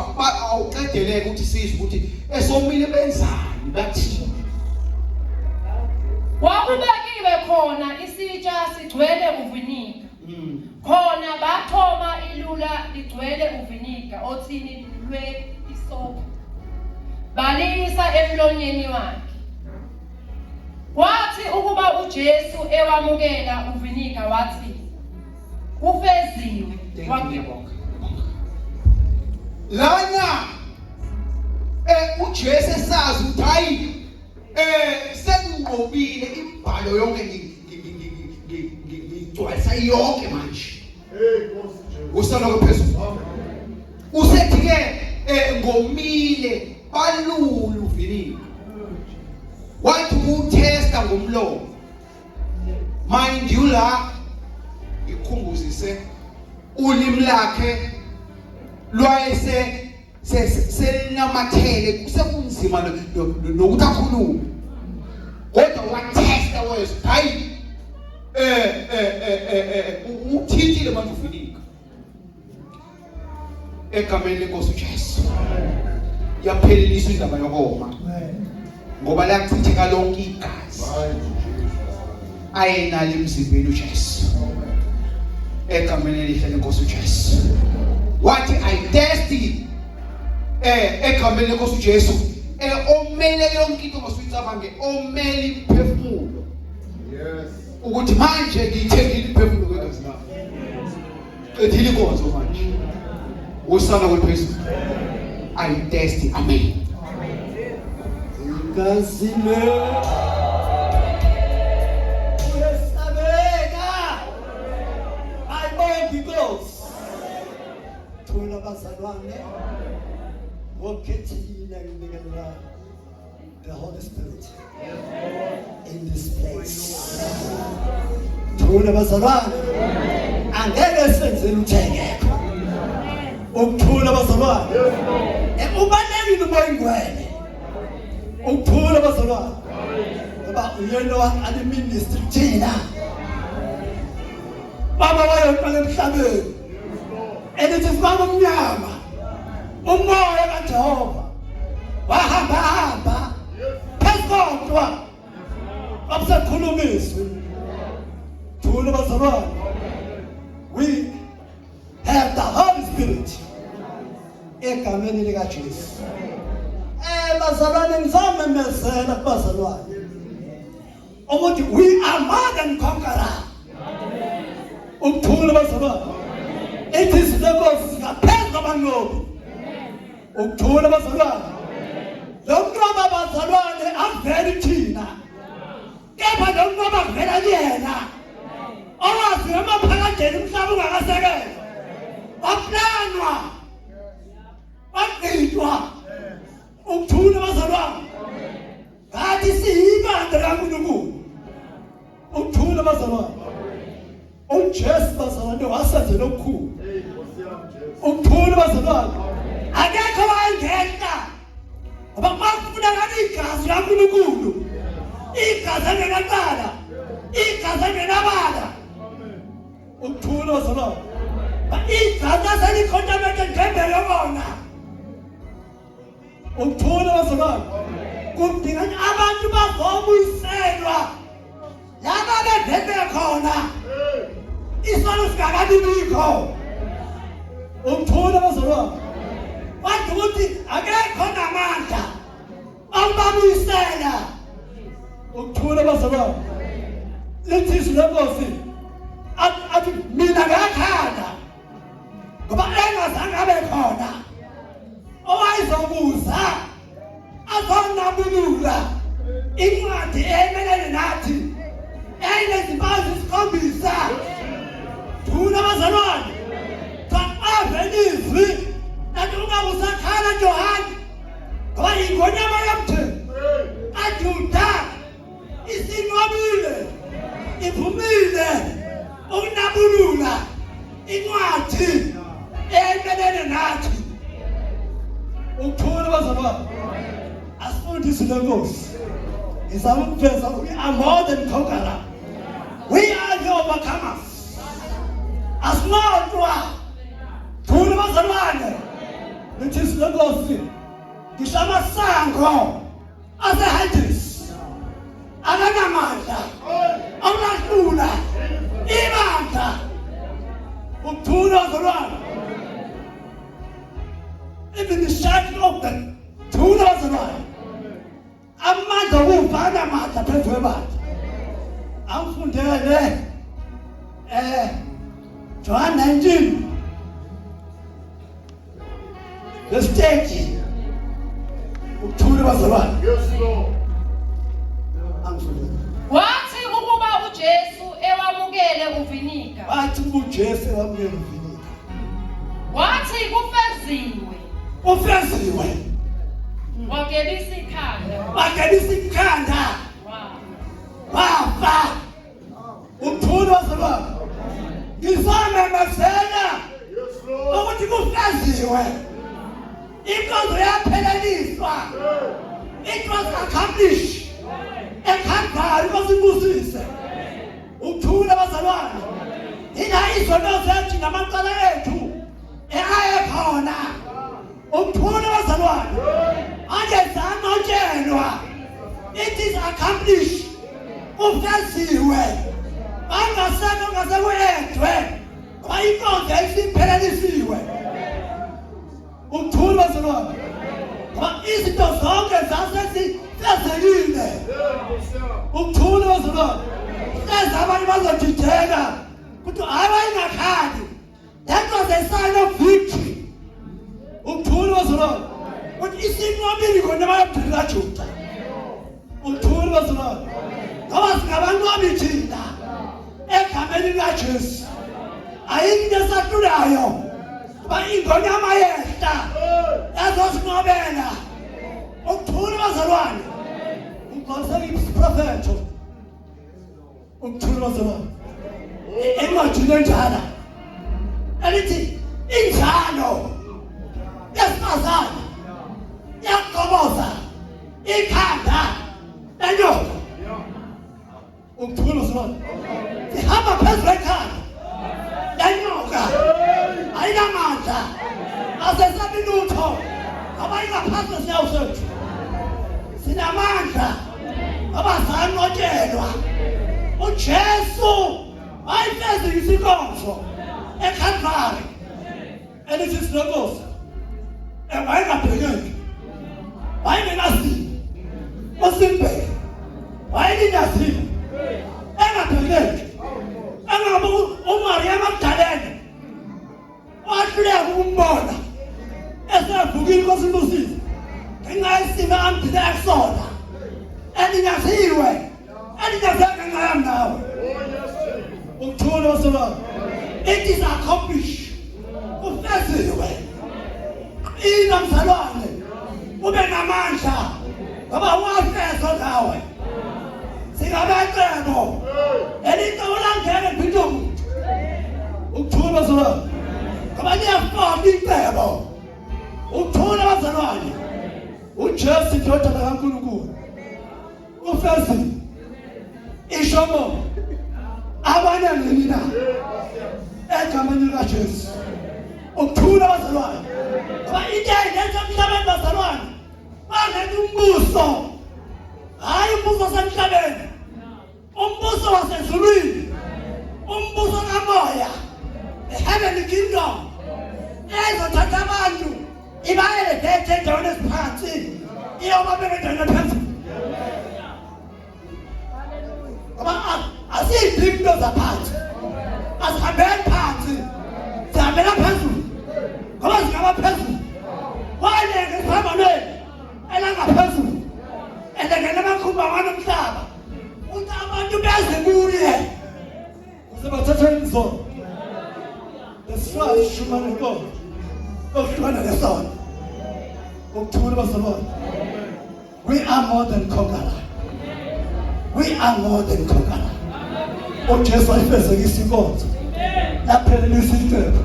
awuqedeleke ukuthi sizwe ukuthi esomile benzani bathini. Kwakubekiwe khona isitsha sigcwele uvinika. Khona bathoma ilula ligcwele uvinika othini lweisopha. Balisa emlonyeni wakhe. Wathi ukuba uJesu ewamukela uvinika wathi ufeziwe wakubonga. Lana uJesu esazi ukuthi hayi sekungqobile imbhalo yonke ngigcwalisa yonke manje. Usana kwaphezulu. Usethi ke ngomile balulu uvinika. Wathi utesta ngomlomo. Mind you la ikhumbuzise ulimi lakhe lwayese selinamathele kusekunzima nokuthi akhulume. Kodwa wathesta wezwe hayi uthithile manje uvinika. Egameni lenkosi uJesu yapheleliswa indaba yokoma ngoba lachitheka lonke igazi ayinalo emzimbeni uJesu. Egameni elihle lenkosi uJesu wathi I thirsty egameni lenkosi uJesu omele yonke into ngosuyithabange omele imphefumulo. Yes. Ukuthi manje ngiyithengile imphefumulo kwegazi lami. Qedile inkonzo manje. Usana kwephezulu. I thirsty. Amen. Igazi le uyesabeka ayibonke inkosi thula bazalwane ngokhethile nginikela the Holy Spirit in this place. Thula bazalwane angeke senze luthengeko. Ukuthula bazalwane ubalekile umoya ingcwele. Ukuthula bazalwane ngoba uyena ali ministry thina baba wayonqala emhlabeni elithi baba omnyama umoya kaJehova wahamba phezulu abusakhulumiswe. Thula bazalwane we have the Holy Spirit egameni likaJesu. Bazalwane ngizamemezela kubazalwane ukuthi we are more than conquerors. Ukuthula bazalwane it is the most ngaphezu kwabanqobi. Ukuthula bazalwane lo mnqoba bazalwane aveli thina kepha lo mnqoba avela kuyena owazi emaphakadeni umhlaba ungakasekelwa waplanwa waqitwa. Ukuthula bazalwane bathi siyibandla kaNkulunkulu. Ukuthula bazalwane. uJesu bazalwane wasenzela okukhulu. Ukuthula bazalwane. Akekho wayengena. Ngoba makufunakala igazi laNkulunkulu. Igazi elinaqala. Igazi elinabala. Ukuthula bazalwane. Igazi selikhontamete ngembele bona. Ukuthula bazalwane. Kudingani abantu bazobuyiselwa. Laba bebheke khona. Isono sikakabibikho. Ukuthula bazalwane. Wathi ukuthi akekho namandla awubabuyisela. Ukuthula bazalwane. Lithi izinkosi athi mina ngakhanda. Ngoba engazange abe khona. Owayezobuza azonabulula incwadi emelene nathi eyinezimpawu zesikhombisa. Thula bazalwane. Avelizwi nathi ungabe usakhala Johani ngoba ingonyama yomthembu ajuda isinqobile iphumile ukunabulula incwadi emelene nathi. Ukuthula bazalwane. Asifundise lenkosi. Ngizama ukuveza we are more than conquerors. We are the overcomers. Asinodwa. Thula bazalwane. Lithi lenkosi. Ngisho amasango aseHades akanamandla awulahlula ibandla. Ukuthula bazalwane. Even the shadow of the thula bazalwane. Amandla okuvana amandla phezu kwebandla. Angifundele John 19 verse 30. Ukuthula bazalwane. Yes, Lord. Angifundele. Wathi ukuba uJesu ewamukele uvinika. Wathi uJesu ewamukele uvinika. Wathi kufeziwe. Ufeziwe. Wagebisa ikhanda. Wagebisa ikhanda. Wafa. Ukuthula bazalwane. Ngizamemezela ukuthi kufeziwe. Inkonzo yapheleliswa. It was accomplished. Ekhanda kusibusise. Ukuthula bazalwane. Ina izono zethu namaqala ethu ehaye khona. Ukuthula bazalwane. Anje zanotshelwa. It is accomplished. Ufeziwe. Angaseko ngasekwedwe. Bayinkonzo isiphelelisiwe. Ukuthula bazalwane. Ngoba izinto zonke zasezifezekile. Ukuthula bazalwane. Leza abantu bazojijeka. Kuthi abayingakhali. That was a sign of victory. Ukuthula bazalwane. Kuthi isinqobile kona bayabhilika Juda. Ukuthula bazalwane. Ngoba singabanqobi thina egameni likaJesu. Ayikho into esahlulayo. Kuba ingonyama yehla yazosinqobela. Ukuthula bazalwane. Ugqosela isiprofetho. Ukuthula bazalwane. Encwadini enjalo elithi injalo yesifazane yaqoboza ikhanda lenyoka. Ukuthula bazalwane. Sihamba phezu kwekhanda lenyoka. Ayinamandla. Asesabi lutho. Abayingaphansi kwesinyawo sethu. Sinamandla. Abazanotshelwa. uJesu ayifezekisa inkonzo eKalvari. Elithi sinenkosi. Wayengabhekeki. Wayengenasini. Osimbeke. Wayelinyathile. Engabhekeki. Engabe uMaria Magdalene. Wahluleka ukumbona. Esevukile inkosi imbusile. Ngingayisima amdile kusona. Elinyathiwe. Elinyazeka ngayami nawe. Ukuthula bazalwane. It is accomplished. Ufeziwe. Ina mzalwane. Ube namandla. ngoba wafeza nawe singabaqebo elito ulangene bidongo ukuthula bazalwane ngoba ngiyafaka icebo ukuthula bazalwane uJesu indodana kaNkulunkulu ufezi ishomo abanye nina egameni likaJesu ukuthula bazalwane ngoba into eyenza emhlabeni bazalwane bangathi umbuso hayi umbuso wasemhlabeni umbuso wasezulwini umbuso kamoya the heavenly kingdom ezothatha abantu ibayele endaweni eziphansi iyobabeka endaweni phezulu ngoba asiyidingi into zaphansi asihambeli phansi sihambela phezulu ngoba zingaba phezulu walenge esiphambanweni elangaphezulu elengene amakhumba anomhlaba uthi abantu beze kuye kuze bathathe izolo lesifazwe shumane inkomo okuhlukana lesona ukuthula bazalwane. We are more than conqueror. We are more than conqueror. uJesu ayifezekisa inkonzo yaphelelisa isiqephu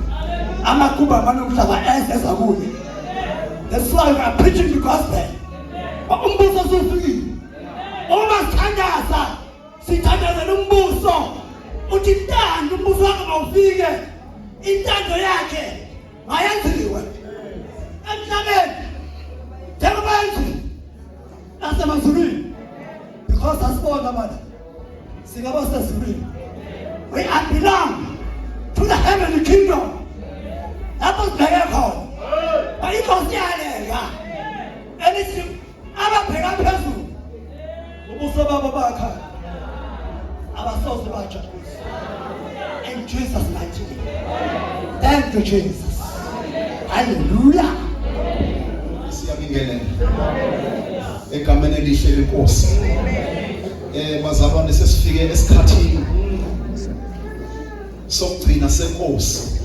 amakhumba anomhlaba ezeza kuye. That's why we are preaching the gospel. Umbuso usufikile. Uma sithandaza sithandazela umbuso uthi intando umbuso wakhe mawufike intando yakhe mayenziwe emhlabeni njengoba nasemazulwini because asibona manje singaba sezulwini. We are belong to the heavenly kingdom. Lapho sibheke khona ayikho siyalenga elithi ababheka phezulu ubuso babo bakha abasoze bajabulisa in Jesus mighty name. Thank you Jesus. Hallelujah. Siyabingelela egameni elihle lenkosi. Bazalwane sesifike esikhathini sokugcina senkosi.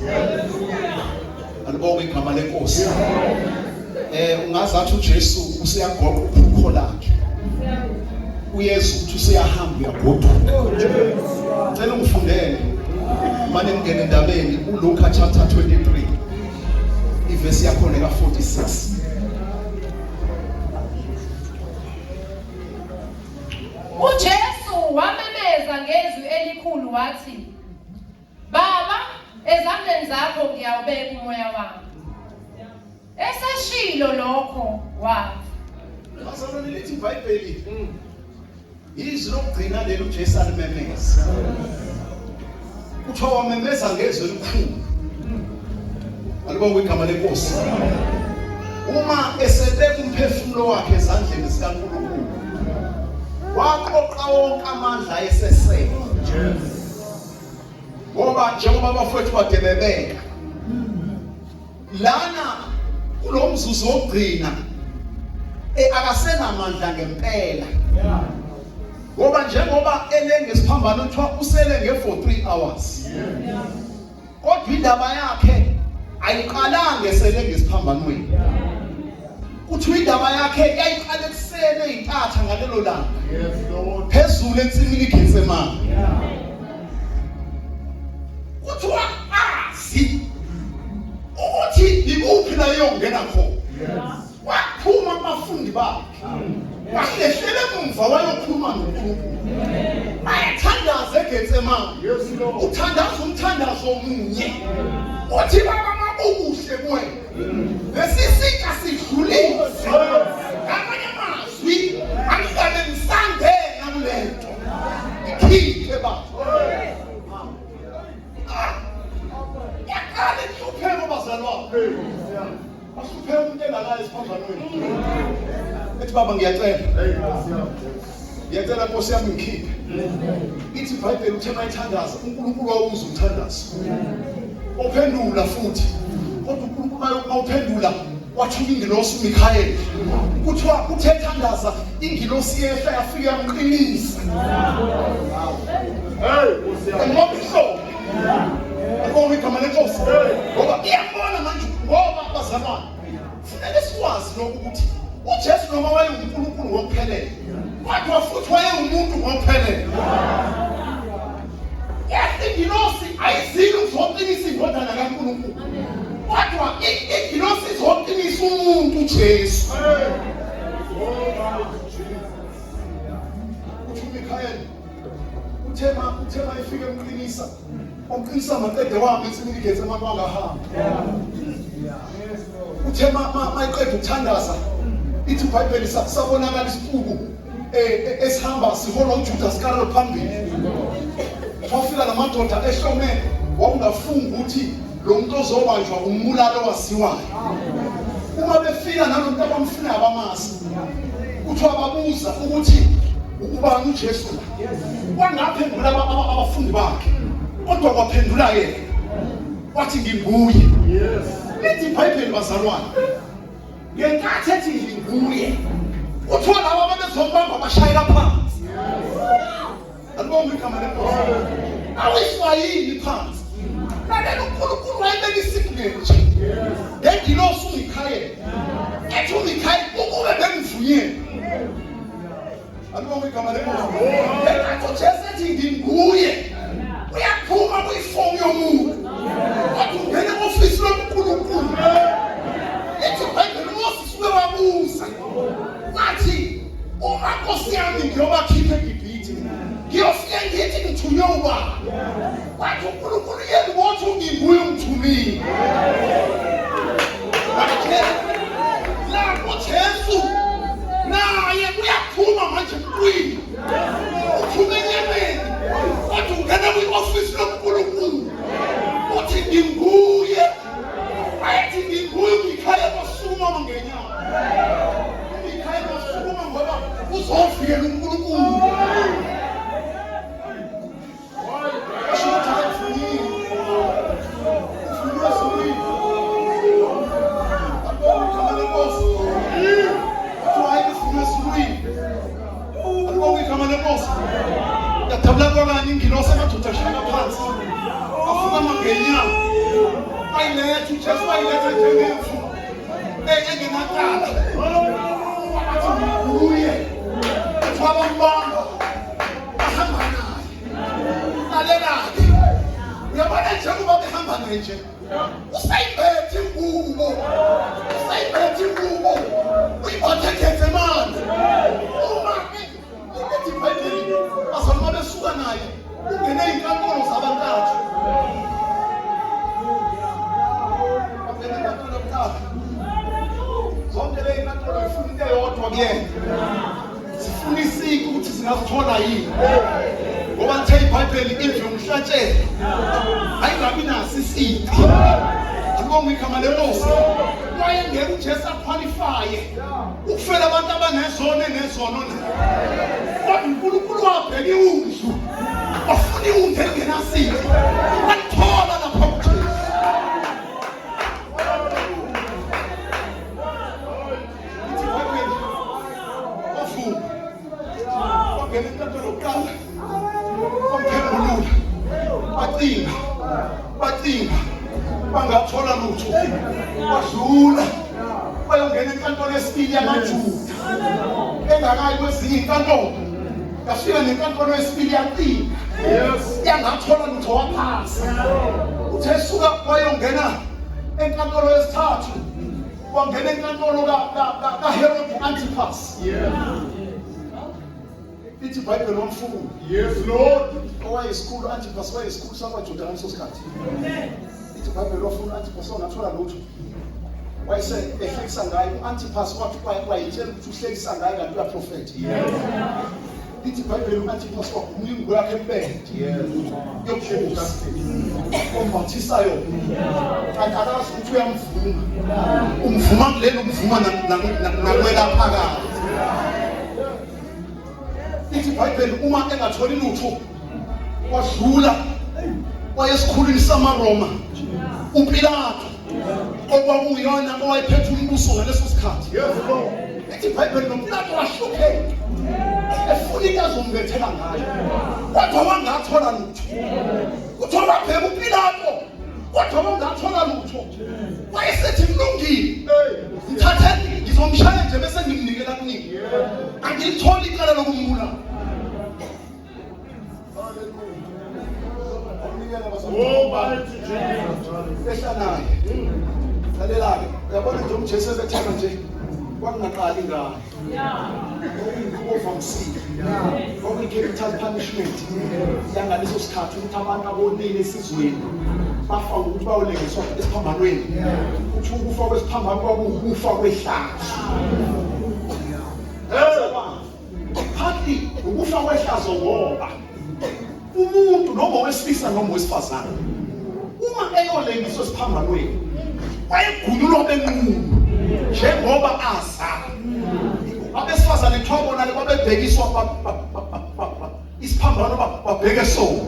Alibonge igama lenkosi. Ungazathi uJesu useyagoqa uphupho lakhe. Uyesu uthi useyahamba uyagoduka. Cela ungifundele manje ngene endabeni uLuka chapter 23 ivesi yakhona ka 46. uJesu wamemeza ngezwi elikhulu wathi, Baba, ezandleni zakho ngiyawubeka umoya wami. Eseshilo lokho wathi. Bazalwane lithi iBhayibheli izwi lokugcina lelo uJesu alimemeza. Kuthiwa wamemeza ngezwi elikhulu. Alibonge igama lenkosi. Uma esebeka umphefumulo wakhe ezandleni zikaNkulunkulu waqoqa wonke amandla esesele. Ngoba njengoba abafowethu badebebeka lana kulo mzuzu wokugcina akasenamandla ngempela. Ngoba njengoba elenge isiphambano kuthiwa uselenge for 3 hours. Kodwa indaba yakhe ayiqalanga eselenge isiphambanweni. Kuthiwa indaba yakhe yayiqala ekuseni ey'ntatha ngalelo langa. Phezulu ensimini iGetsemane. Kuthiwa azi ukuthi ikuphi la yongena khona. Waphuma abafundi bakhe. Wahlehlela emva wayokhuluma noNkulunkulu. Ayathandaza eGetsemane. Uthandaza umthandazo omunye. Uthi baba makuhle kuwe. Lesisika sidlulile. Ngamanye amazwi angikabe ngisangena kulento. Ikhiphe baba. Yakale hlupheko bazalwane. Basuphela umuntu engalayo esiphambanweni. Ethi baba ngiyacela. Ngiyacela Nkosi yami ngikhiphe. Ithi iBhayibheli uthe mayithandaza uNkulunkulu wawuza umthandazo. Ophendula futhi. Kodwa uNkulunkulu mawuphendula wathuka ingilosi uMikhayeli. Kuthiwa uthe thandaza ingilosi yehla yafika yamqinisa. Ngomhlobo. Alibonge igama lenkosi. Ngoba iyabona manje ngoba bazalwane. Funeka sikwazi lokho ukuthi uJesu noma wayeUNkulunkulu kaNkulunkulu kodwa igilosi zoqinisa umuntu uJesu uMikhayeli uthema ifike umqinisa maqede wami esimnikeze amabanga ahamba uthema mayiqeda ukuthandaza ithi iBhayibheli sabonakala isifuku esihamba sihola uJudas Iscariot phambili wafika lamadoda ehlomene wakungafunga ukuthi lo muntu ozobanjwa umbulalo wasiwayo uma befika nalomuntu abamfuna abamasi kuthiwa babuza ukuthi ukubani uJesu wangaphendula abafundi bakhe kodwa kwaphendula yena wathi nginguye lithi iBhayibheli bazalwane ngenkathi ethi nginguye kuthiwa laba babezombamba bashayela phansi alibonga igama lenkosi awuyiswayini phansi lalela uNkulunkulu wayebeka isignethi ngengilosi uMikhayeli ethi uMikhayeli ukube bemvunyelwe alibonga igama lenkosi ngenkathi uJesu ethi nginguye uyaphuma kuyifomu yomuntu kodwa ungena ofisi loNkulunkulu ethi iBhayibheli uMoses ubewabuza wathi uma Nkosi yami ngiyobakhipha eGibhithe ngiyofika ngithi ngithunywe ubaba wathi uNkulunkulu yena wathi nginguye umthumile lapho Jesu naye uyaphuma manje kuwini uthume enyameni wathi ungena kwi-ofisi loNkulunkulu uthi nginguye ayithi nginguye uMikhayeli osukuma ngenyama uMikhayeli osukuma ngoba uzovikela uNkulunkulu yatabla kwakanye ingilosi amadoda ashaka phansi afuka mangenyama ayilethe uJesu ayilethe njengemvu engenakala athi nguye abambamba ahamba naye lalelake uyabona njengoba behamba naye nje usayiphethe ingubo uyiphathe Gethsemane uma ithi iBhayibheli bazalwane besuka naye ungene inkantolo zabantathu zonke le inkantolo ifuna into eyodwa kuyena sifuna isiko ukuthi singazithola yini ngoba lithe iBhayibheli indlu yomhlatshelo ayingabi naso isiko alibonga igama lenkosi wayengeke uJesu aqualifye ukufela abantu abanezono nezono kodwa uNkulunkulu wabheka iwundlu wafuna iwundlu engenasiko wathola lapha kuJesu wangena enkantolo yokuqala wamphengulula bacinga bangathola lutho wadlula bayongena enkantolo yesibili yamaJuda engakayi kwezinye inkantolo yafika nenkantolo yesibili yacinga yangathola lutho waphasa uthe suka wayongena enkantolo yesithathu wangena enkantolo kaHerod Antipas ithi iBhayibheli wamfuna yes Lord owayesikhulu Antipas wayesikhulu sakwaJuda ngaleso sikhathi ithi iBhayibheli wafuna Antipas ongathola lutho wayese ehlekisa ngaye uAntipas wathi wayitshela ukuthi uhlekisa ngaye kanti uyaprofeta ithi iBhayibheli uAntipas wakhuluma yakhe empende yokukhuza ombathisayo kanti akazi ukuthi uyamvuma umvuma kulelo umvuma nakwela phakathi ithi iBhayibheli uma engatholi lutho wadlula wayesikhulwini samaRoma uPilato okwakuyona owayephethe umbuso ngaleso sikhathi ithi iBhayibheli noPilato wahlupheka efuna into azombethela ngayo kodwa wangathola lutho kuthiwa wabheka uPilato kodwa wangathola lutho wayesethi mlungile ngithatheni ngizomshaya nje bese ngimnikela kunini angilitholi icala lokumbulala uyena bazalwane. Ehla naye. Lalela-ke, uyabona nje umJesu ebetheka nje kwakungaqali ngayo. Ovamsile. Kwakuyi-capital punishment. Yangaleso sikhathi ukuthi abantu abonile esizweni bafa ukuthi bayolengiswa esiphambanweni. Ukuthi ukufa kwesiphambano kwakuwukufa kwehlazo. Phakathi ukufa kwehlazo ngoba umuntu noma wesilisa noma wesifazane uma eyolengiswa esiphambanweni wayegunyulwa benqunu njengoba azalwa. Abesifazane kuthiwa bona babebhekiswa isiphambano babheke sona.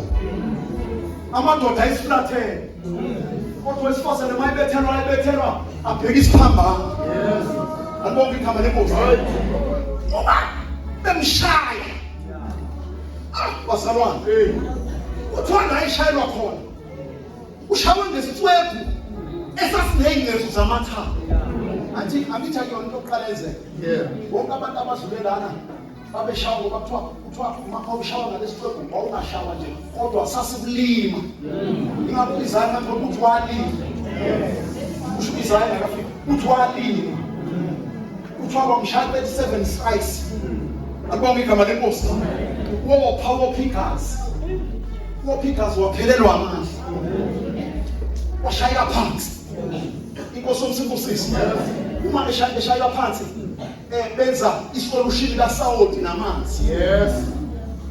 Amadoda ayisifulathele kodwa wesifazane mayebethelwa abheke isiphambano. Alibonke igama lenkosi. Uma bemshaya bazalwane kuthiwa la eshayelwa khona ushawe ngesitswebhu esasiney'ngezo zamathambo. Angithi akuyona into yokuqala yenzeka. Bonke abantu abadlule lana babeshawa ngoba kuthiwa uma ushawa ngalesi xwebhu wawungashawa nje kodwa sasibulima. Ingabe izayela ngoba uthi walima. Usho izayela ngafika uthi walima. Kuthiwa kwamshaya 37 strikes. Alibonke igama lenkosi. Wopha wophikazi waphelelwa amandla. Washayela phansi. Inkosi yomsimbusisi. Uma eshayela phansi benza isolution kaSawoti namanzi.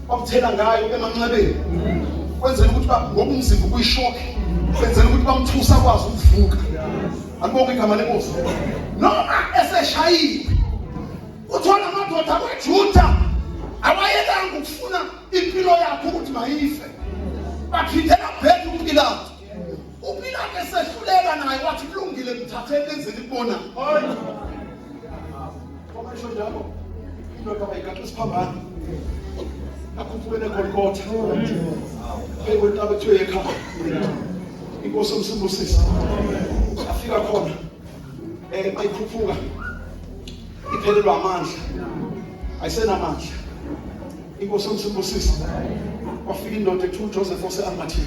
Bamthela ngayo emanxebeni. Kwenzela ukuthi ngoba umzimba kuyishock. Kwenzela ukuthi bamthusa kwazi ukuvuka. Alibonke igama lenkosi. Noma eseshayile uthola amadoda akwaJuda awayelanga ukufuna impilo yakhe ukuthi mayife. Baphindela phethe uPilato. uPilato esehluleka naye wathi kulungile mthatheni lenzele ikubona. Uma isho njalo indoda abayigaqe isiphambano akhuphukele eGolgotha phezu kwentaba ethiwa ekhaya. Inkosi yomsimbusisi afika khona bayikhuphuka iphelelwa amandla ayisenamandla. Inkosi yomsimbusisi wafika indoda ekuthiwa uJoseph ose-Arimathea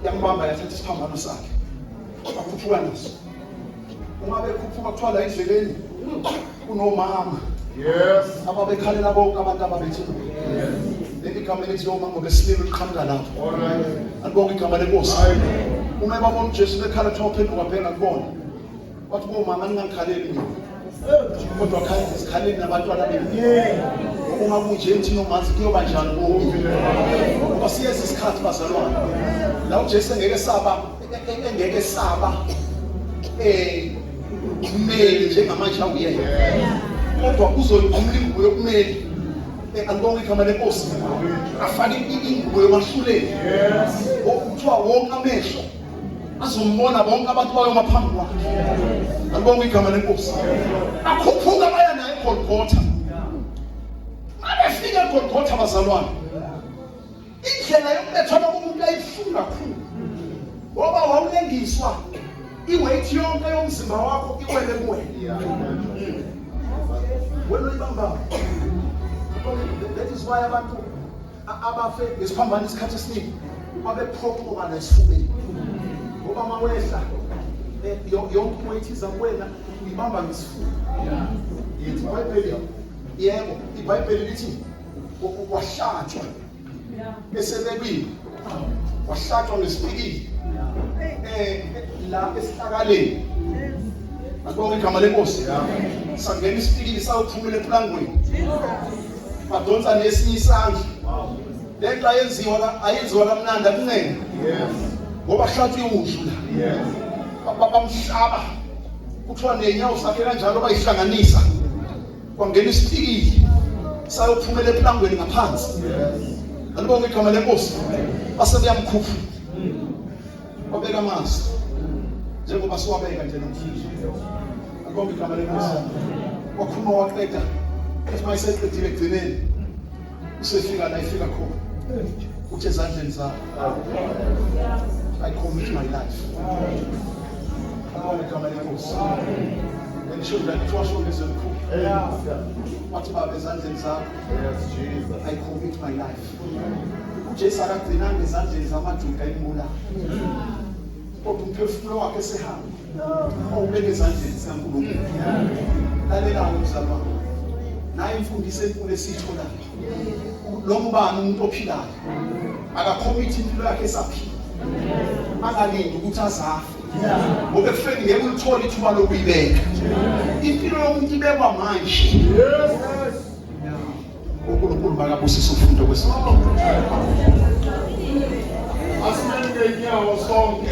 yambamba yathatha isiphambano sakhe bakhuphuka naso. Uma bekhuphuka kuthiwa la endleleni kunomama ababekhalela bonke abantu ababethile. Leli gama elithi yomama ngoba esililo liqhamuka lapho. Alibonke igama lenkosi. Uma babona uJesu bekhala kuthiwa uphenduka bheka kubona wathi bomama ningangikhaleli mina kodwa khaleni nabantwana benu. Uma kunje thina umanzi kuyoba njalo ngoba siyeza isikhathi bazalwane la uJesu engeke saba kumele njengamanje awuyena kodwa uzoyigqumula ingubo yokumeli. Alibonke igama lenkosi. Afake ingubo yomahluleli. Kuthiwa wonke amehlo azombona bonke abantu bayoma phambi kwakhe. Alibonke igama lenkosi. Akhuphuka baya naye eGolgotha. Abefika eGolgotha bazalwane indlela yokulethwa komuntu ayifunga kakhulu ngoba wawulengiswa iweight yonke yomzimba wakho iwele kuwena. Wena uyibamba. That is why abantu abafe ngesiphambano isikhathi esiningi babephoqoka nesifubeni ngoba mawehla yonke iweight iza kuwena uyibamba ngesifuba. Yithi iBhayibheli yebo iBhayibheli lithi wahlatshwa esebebini wahlatshwa ngesipikili la esihlakaleni. Alibonke igama lenkosi. Sangena isipikili sawuphumela eplangweni badonsa nesinye isandla. Lento ayenziwa kamnandi akuncane ngoba hlatshwe iwushu la bamhlaba kuthiwa nenyawo zakhe kanjalo bayihlanganisa kwangena isipikili sayophumela eplangweni ngaphansi. Alibonke igama lenkosi. Base beyamkhupha babeka amanzi njengoba siwabeka nje namhlanje. Alibonke igama lenkosi. Wakhuluma waqeda ethi mayiseqedile egcineni usefika la ifika khona uthi ezandleni zakho I commit my life. Alibonke igama lenkosi. Ngisho la kuthiwa lezemkhulu wathi baba ezandleni zakho I commit my life. uJesu akagcinanga ezandleni zamaJuda embulala. Kodwa umphefumulo wakhe sehamba. Awubeke ezandleni zikaNkulunkulu. Lalela-ke mzalwane. Naye imfundiso enkulu esiyitholayo. Lo mbani umuntu ophilayo. Akakhomithi impilo yakhe esaphila. Angalindi ukuthi azafe. Ngoba ekufeni ngeke ulithole ithuba lokuyibeka. Impilo yomuntu ibekwa manje. uNkulunkulu makabusise ufundo kwesibili. Asimele inyawo sonke.